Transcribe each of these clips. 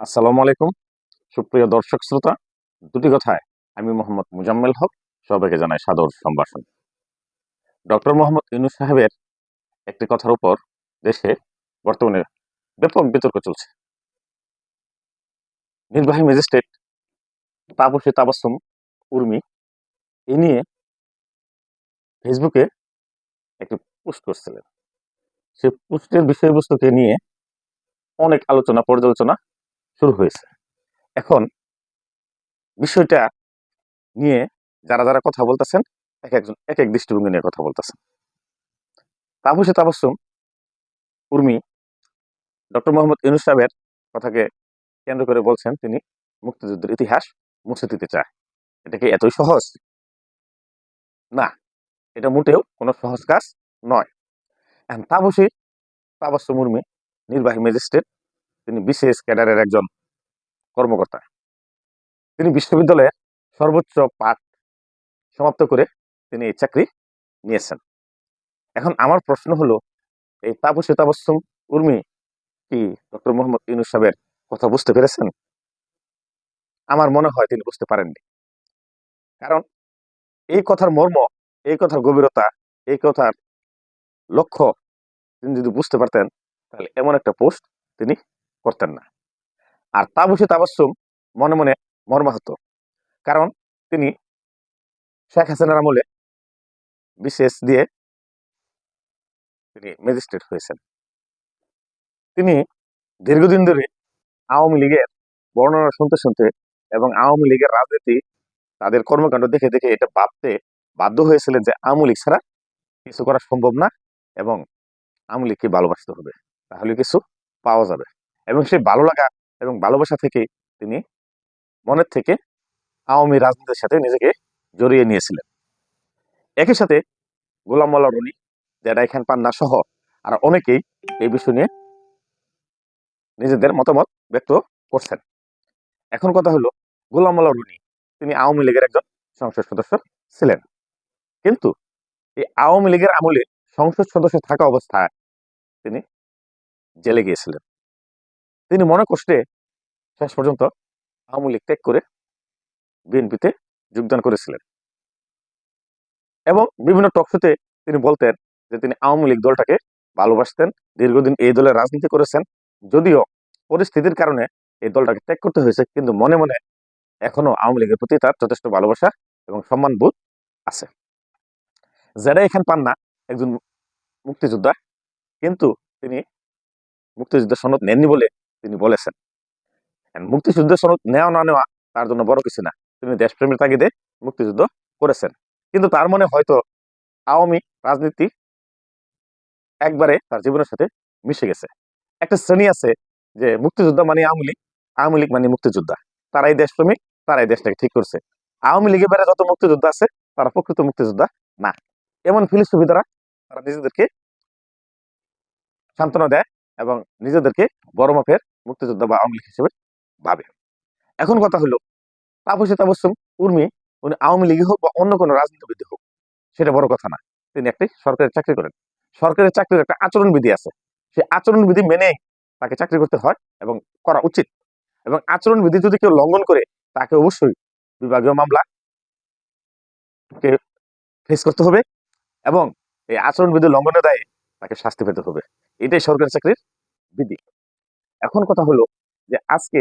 আসসালামু আলাইকুম সুপ্রিয় দর্শক শ্রোতা। দুটি কথায় আমি মোহাম্মদ মুজাম্মেল হক সবাইকে জানাই সাদর সম্ভাষণ। ডক্টর মোহাম্মদ ইউনূস সাহেবের একটি কথার উপর দেশে বর্তমানে ব্যাপক বিতর্ক চলছে। নির্বাহী ম্যাজিস্ট্রেট তাপসী তাবাসসুম উর্মি এ নিয়ে ফেসবুকে একটি পোস্ট করছিলেন। সেই পোস্টের বিষয়বস্তুকে নিয়ে অনেক আলোচনা পর্যালোচনা শুরু হয়েছে। এখন বিষয়টা নিয়ে যারা যারা কথা বলতেছেন এক একজন এক এক দৃষ্টিভঙ্গি নিয়ে কথা বলতেছেন। তাপসী তাবাসসুম উর্মি ডক্টর মোহাম্মদ ইউনূস সাহেবের কথাকে কেন্দ্র করে বলছেন তিনি মুক্তিযুদ্ধের ইতিহাস মুছে দিতে চায়। এটা কি এতই সহজ? না, এটা মোটেও কোনো সহজ কাজ নয়। তাপসী তাবাসসুম উর্মি নির্বাহী ম্যাজিস্ট্রেট, তিনি বিসিএস ক্যাডারের একজন কর্মকর্তা। তিনি বিশ্ববিদ্যালয়ের সর্বোচ্চ পাঠ সমাপ্ত করে তিনি এই চাকরি নিয়েছেন। এখন আমার প্রশ্ন হলো, এই তাপসী তাবাসসুম উর্মি কি ডক্টর মোহাম্মদ ইউনূস সাহেবের কথা বুঝতে পেরেছেন? আমার মনে হয় তিনি বুঝতে পারেননি। কারণ এই কথার মর্ম, এই কথার গভীরতা, এই কথার লক্ষ্য তিনি যদি বুঝতে পারতেন তাহলে এমন একটা পোস্ট তিনি করতেন না। আর তাপসী তাবাসসুম মনে মনে মর্মাহত, কারণ তিনি শেখ হাসিনার আমলে বিসিএস দিয়ে তিনি ম্যাজিস্ট্রেট হয়েছেন। তিনি দীর্ঘদিন ধরে আওয়ামী লীগের বর্ণনা শুনতে শুনতে এবং আওয়ামী লীগের রাজনীতি, তাদের কর্মকাণ্ড দেখে দেখে এটা ভাবতে বাধ্য হয়েছিলেন যে আওয়ামী লীগ ছাড়া কিছু করা সম্ভব না এবং আওয়ামী লীগকে ভালোবাসতে হবে, তাহলে কিছু পাওয়া যাবে। এবং সেই ভালো লাগা এবং ভালোবাসা থেকে তিনি মনের থেকে আওয়ামী রাজনীতির সাথে নিজেকে জড়িয়ে নিয়েছিলেন। একই সাথে গোলাম মোল্লা রনি, জেডাই খান পান্না সহ আর অনেকেই এই বিষয় নিয়ে নিজেদের মতামত ব্যক্ত করছেন। এখন কথা হলো, গোলাম মোল্লা রনি তিনি আওয়ামী লীগের একজন সংসদ সদস্য ছিলেন, কিন্তু এই আওয়ামী লীগের আমলে সংসদ সদস্য থাকা অবস্থায় তিনি জেলে গিয়েছিলেন। তিনি মনে কষ্টে শেষ পর্যন্ত আওয়ামী লীগ ত্যাগ করে বিএনপিতে যোগদান করেছিলেন এবং বিভিন্ন টকশোতে তিনি বলতেন যে তিনি আওয়ামী লীগ দলটাকে ভালোবাসতেন, দীর্ঘদিন এই দলের রাজনীতি করেছেন, যদিও পরিস্থিতির কারণে এই দলটাকে ত্যাগ করতে হয়েছে, কিন্তু মনে মনে এখনো আওয়ামী লীগের প্রতি তার যথেষ্ট ভালোবাসা এবং সম্মান বোধ আছে। জেডাই খান পান্না একজন মুক্তিযোদ্ধা, কিন্তু তিনি মুক্তিযুদ্ধের সনদ নেননি বলে তিনি বলেছেন। মুক্তিযুদ্ধের সনদ নেওয়া না নেওয়া তার জন্য বড় কিছু না, তিনি দেশপ্রেমের তাগিদে মুক্তিযুদ্ধ করেছেন, কিন্তু তার মনে হয়তো আওয়ামী রাজনীতি একবারে তার জীবনের সাথে মিশে গেছে। একটা শ্রেণী আছে যে মুক্তিযোদ্ধা মানে আওয়ামী লীগ, আওয়ামী লীগ মানে মুক্তিযোদ্ধা, তারাই দেশপ্রেমিক, তারাই দেশটাকে ঠিক করছে। আওয়ামী লীগের বাইরে যত মুক্তিযোদ্ধা আছে তারা প্রকৃত মুক্তিযোদ্ধা না, এমন ফিলোসফি দ্বারা তারা নিজেদেরকে সান্ত্বনা দেয় এবং নিজেদেরকে বড় মাপের মুক্তিযোদ্ধা বা আওয়ামী লীগ হিসেবে ভাবে। এখন কথা হলো, তাপসী তাবাসসুম উর্মি উনি আওয়ামী লীগই হোক বা অন্য কোনো রাজনীতিবিদ হোক সেটা বড় কথা না, তিনি একটি সরকারি চাকরি করেন। সরকারি চাকরির একটা আচরণবিধি আছে, সেই আচরণবিধি মেনে তাকে চাকরি করতে হয় এবং করা উচিত। এবং আচরণবিধি যদি কেউ লঙ্ঘন করে তাকে অবশ্যই বিভাগীয় মামলা ফেস করতে হবে এবং এই আচরণবিধি লঙ্ঘনের দায়ে তাকে শাস্তি পেতে হবে। এটাই সরকারি চাকরির বিধি। এখন কথা হলো যে আজকে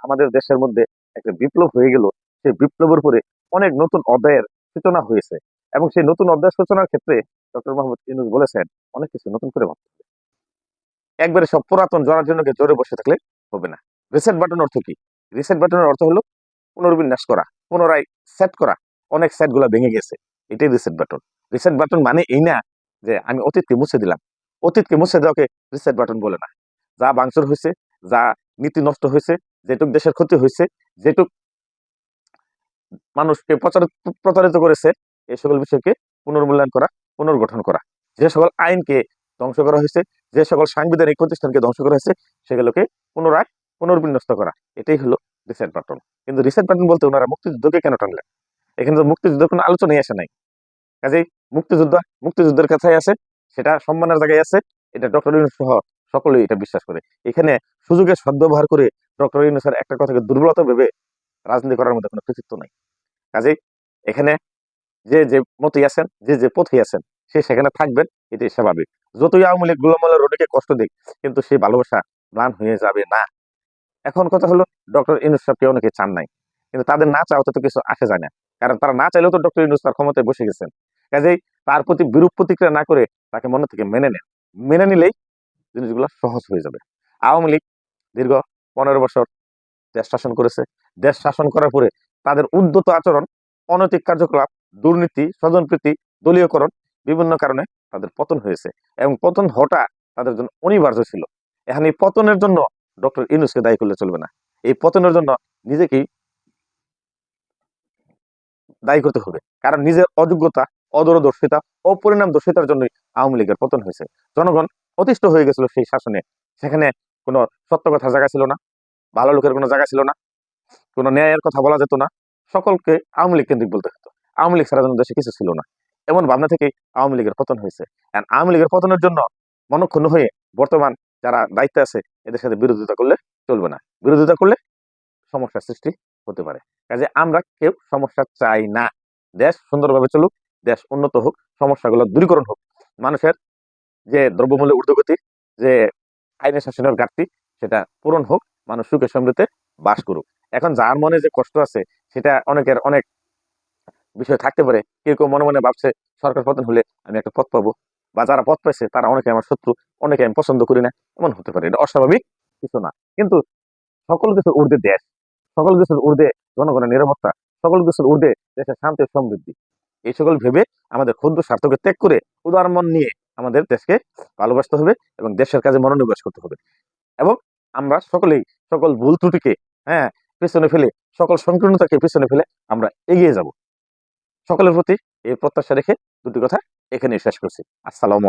আমাদের দেশের মধ্যে একটা বিপ্লব হয়ে গেল, সেই বিপ্লবের উপরে অনেক নতুন অধ্যায়ের সূচনা হয়েছে এবং সেই নতুন অধ্যায়ের সূচনার ক্ষেত্রে ডক্টর মোহাম্মদ ইউনূস বলেছেন অনেক কিছু নতুন করে ভাবতে হবে। একবারে সব পুরাতন জড়ার জন্য জোরে বসে থাকলে হবে না। রিসেট বাটন অর্থ কি? রিসেট বাটনের অর্থ হলো পুনর্বিন্যাস করা, পুনরায় সেট করা। অনেক সেট গুলা ভেঙে গেছে, এটাই রিসেট বাটন। রিসেট বাটন মানে এই না যে আমি অতীতকে মুছে দিলাম। অতীতকে মুছে দেওয়াকে রিসেট বাটন বলে না। যা ভাঙচুর হয়েছে, যা নীতি নষ্ট হয়েছে, যেটুক দেশের ক্ষতি হয়েছে, যেটুক মানুষকে প্রতারিত করেছে, এই সকল বিষয়কে পুনর্মূল্যায়ন করা, পুনর্গঠন করা। যে সকল আইনকে ধ্বংস করা হয়েছে, যে সকল সাংবিধানিক প্রতিষ্ঠানকে ধ্বংস করা হয়েছে, সেগুলোকে পুনরায় পুনর্বিন্যস্ত করা, এটাই হলো রিসেট বাটন। কিন্তু রিসেট বাটন বলতে ওনারা মুক্তিযুদ্ধকে কেন টানলেন? এখানে তো মুক্তিযুদ্ধের কোনো আলোচনাই আসে নাই। কাজেই মুক্তিযুদ্ধের কথাই আছে, সেটা সম্মানের জায়গায় আছে, এটা ডক্টর ইউনূস সহ সকলেই এটা বিশ্বাস করে। এখানে সুযোগের সদ্ব্যবহার করে ডক্টর ইউনূসের একটা কথাকে দুর্বলতা ভেবে রাজনীতি করার মধ্যে কোনো কৃতিত্ব নাই। কাজেই এখানে যে যে মতে আছেন, যে যে পথে আছেন, সে সেখানে থাকবেন, এটাই স্বাভাবিক। যতই আওয়ামী লীগ গোলাম মোল্লা রনিকে কষ্ট দিক, কিন্তু সেই ভালোবাসা ম্লান হয়ে যাবে না। এখন কথা হলো, ডক্টর ইউনূস সাহেবকে অনেকে চান নাই, কিন্তু তাদের না চাওয়াতে তো কিছু আসে যায় না। কারণ তারা না চাইলেও তো ডক্টর ইউনূস তার ক্ষমতায় বসে গেছেন। কাজেই তার প্রতি বিরূপ প্রতিক্রিয়া না করে তাকে মনে থেকে মেনে নেন। মেনে নিলেই জিনিসগুলো সহজ হয়ে যাবে। আওয়ামী লীগ দীর্ঘ 15 বছর দেশ শাসন করেছে। দেশ শাসন করার পরে তাদের উদ্যত আচরণ, অনৈতিক কার্যকলাপ, দুর্নীতি, স্বজনপ্রীতি, দলীয়করণ, বিভিন্ন কারণে তাদের পতন হয়েছে, এবং পতন হওয়াটা তাদের জন্য অনিবার্য ছিল। এখন এই পতনের জন্য ডক্টর ইউনূসকে দায়ী করলে চলবে না। এই পতনের জন্য নিজেকেই দায়ী করতে হবে। কারণ নিজের অযোগ্যতা, অদূরদর্শিতা, অপরিণামদর্শিতার জন্যই আওয়ামী লীগের পতন হয়েছে। জনগণ অতিষ্ঠ হয়ে গেছিল সেই শাসনে। সেখানে কোনো সত্য কথার জায়গা ছিল না, ভালো লোকের কোনো জায়গা ছিল না, কোনো ন্যায়ের কথা বলা যেত না। সকলকে আওয়ামী লীগ কেন্দ্রিক বলতে হতো। আওয়ামী লীগ ছাড়া যেন দেশে কিছু ছিল না, এমন ভাবনা থেকেই আওয়ামী লীগের পতন হয়েছে। আর আওয়ামী লীগের পতনের জন্য মনক্ষুণ্ণ হয়ে বর্তমান যারা দায়িত্বে আছে, এদের সাথে বিরোধিতা করলে চলবে না। বিরোধিতা করলে সমস্যার সৃষ্টি হতে পারে। কাজে আমরা কেউ সমস্যা চাই না। দেশ সুন্দরভাবে চলুক, দেশ উন্নত হোক, সমস্যাগুলো দূরীকরণ হোক, মানুষের যে দ্রব্যমূল্যের ঊর্ধ্বগতি, যে আইনের শাসনের ঘাটতি, সেটা পূরণ হোক, মানুষ সুখে সমৃদ্ধে বাস করুক। এখন যার মনে যে কষ্ট আছে, সেটা অনেকের অনেক বিষয় থাকতে পারে। কেউ কেউ মনে মনে ভাবছে সরকার পতন হলে আমি একটা পদ পাবো, বা যারা পদ পাইছে তারা অনেকে আমার শত্রু, অনেকে আমি পছন্দ করি না, এমন হতে পারে। এটা অস্বাভাবিক কিছু না। কিন্তু সকল কিছুর ঊর্ধ্বে দেশ, সকল কিছুর ঊর্ধ্বে জনগণের নিরাপত্তা, সকল কিছুর ঊর্ধ্বে দেশের শান্তি ও সমৃদ্ধি। এই সকল ভেবে আমাদের ক্ষুদ্র স্বার্থকে ত্যাগ করে উদার মন নিয়ে আমাদের দেশকে ভালোবাসতে হবে এবং দেশের কাজে মনোনিবেশ করতে হবে। এবং আমরা সকলেই সকল ভুল ত্রুটিকে, হ্যাঁ, পেছনে ফেলে, সকল সংকীর্ণতাকে পেছনে ফেলে আমরা এগিয়ে যাব। সকলের প্রতি এই প্রত্যাশা রেখে দুটি কথা এখানেই শেষ করছি। আসসালাম।